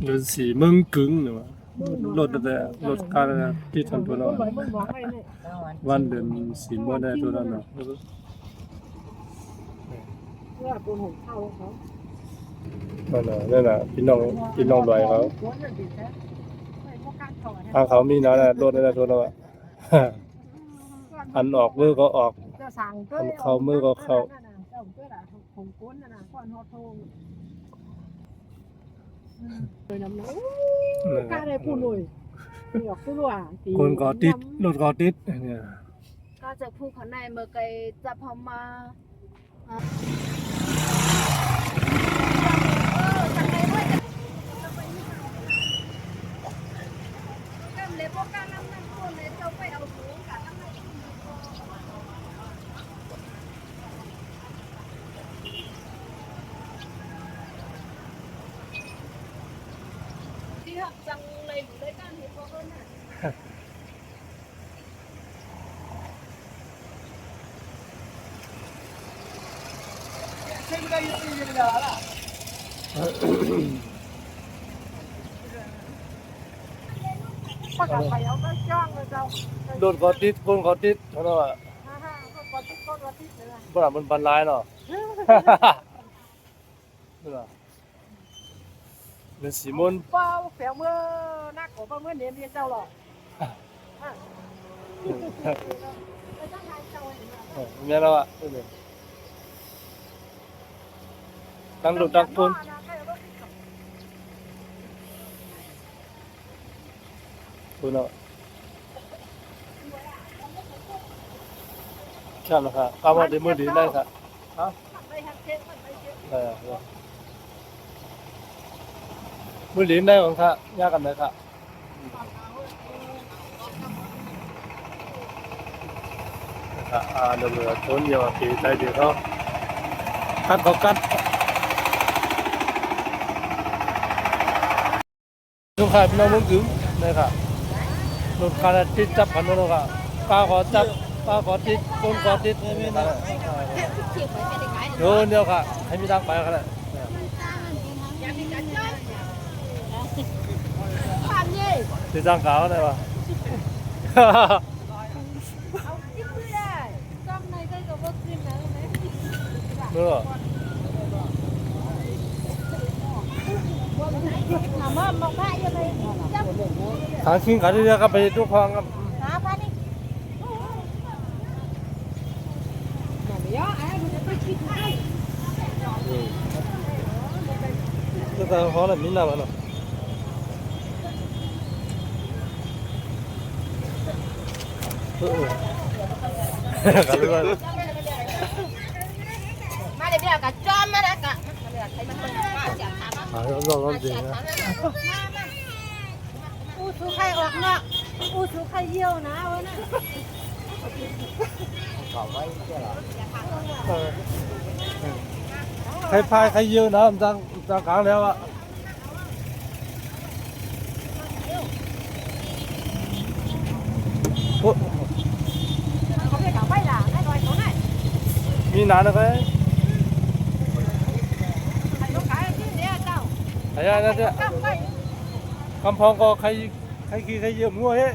รถสีมึงกึ่งหรือว่ารถอะไรรถการที่ทำตัวเราวันเดือนสีม่วงได้ตัวนั้นเนาะนั่นน่ะพี่น้องดอยเขาทางเขามีนะรถนั่นตัวเราอันออกมือก็ออกอันเข้ามือก็เข้าคนก็ติดรถก็ติดเนี่ยก็จะพูดข้างในเมื่อไกลจะพอมาที่หักจังเลยอยู่ด้วยกันเห็นพวกนั้นน่ะโดนกอติดคนกอติดเท่านั้นอ่ะบ้านมันบรรลัยเนาะนี่ล่ะเป็นสีม่วงเป้าแฝงเมื่อนักของเมื่อเนียนเจ้าหรอกแม่เราอ่ะตั้งรถตั้งคนคุณเอาใช่ไหมครับข้าวมันดีมือดีได้ครับฮะมือดีได้ของข้ายากกันไหมครับเดี๋ยวชนเยอะปีใจเดี๋ยวเขาคัดเขาคัดลูกค้าพี่น้องมึงถึงนะครับลูกค้าติดจับกันแล้วก็ป้าขอจับป้าขอติดคนขอติดไม่มีนะโดนเดียวค่ะให้มีทางไปกันเลยติดทางขาวได้ปะเมื่อทางชิงขาที่จะกลับไปทุกครั้งครับก็แต่เขาเลยมินน่ะมันเนาะกันเลยมาเดี๋ยวกับจอมมาแล้วกับร้อนจริงนะอู้ชูไข่ออกนอกอู้ชูไข่เยี่ยวนะวะนะใครพายใครเยอะนะมันจังกลางแล้วอ่ะมีนานนะครับไอ้ยันนั่นเนี่ยคำพองก็ใครขี่ใครเยอะมั่วเฮ้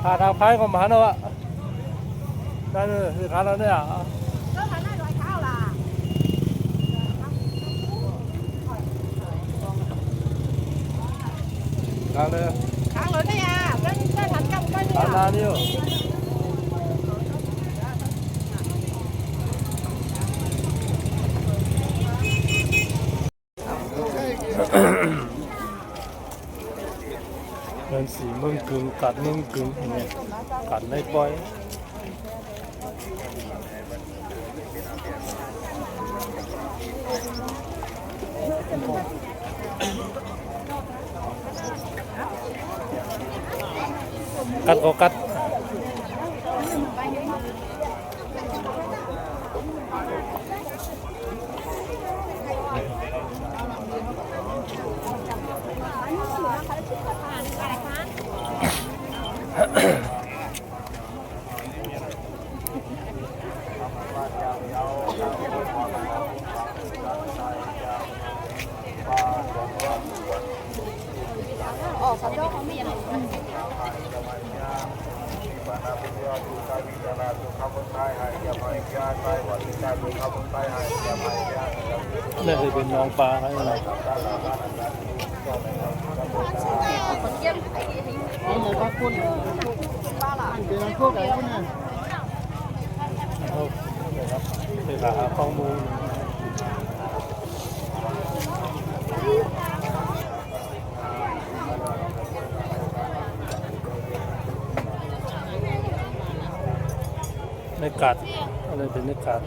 หาทางพายของมหาเนาะนั่นคือทางนั้นเนี่ยทางเลยทางเลยเนี่ยแล้วได้ถังกำไปเนี่ยทางนานี่เป็นสีมึงกึ่งกัดมึงกึ่งเนี่ยกัดในปล่อยกัดก็กัด นี่เคยเป็นน้องปลาอะไรนะ นี่เลยว่าคุณเป็นน้ำท่วมอะไรคุณน่ะ คือหาข้อมูลในกัดอะไรเป็นในกัด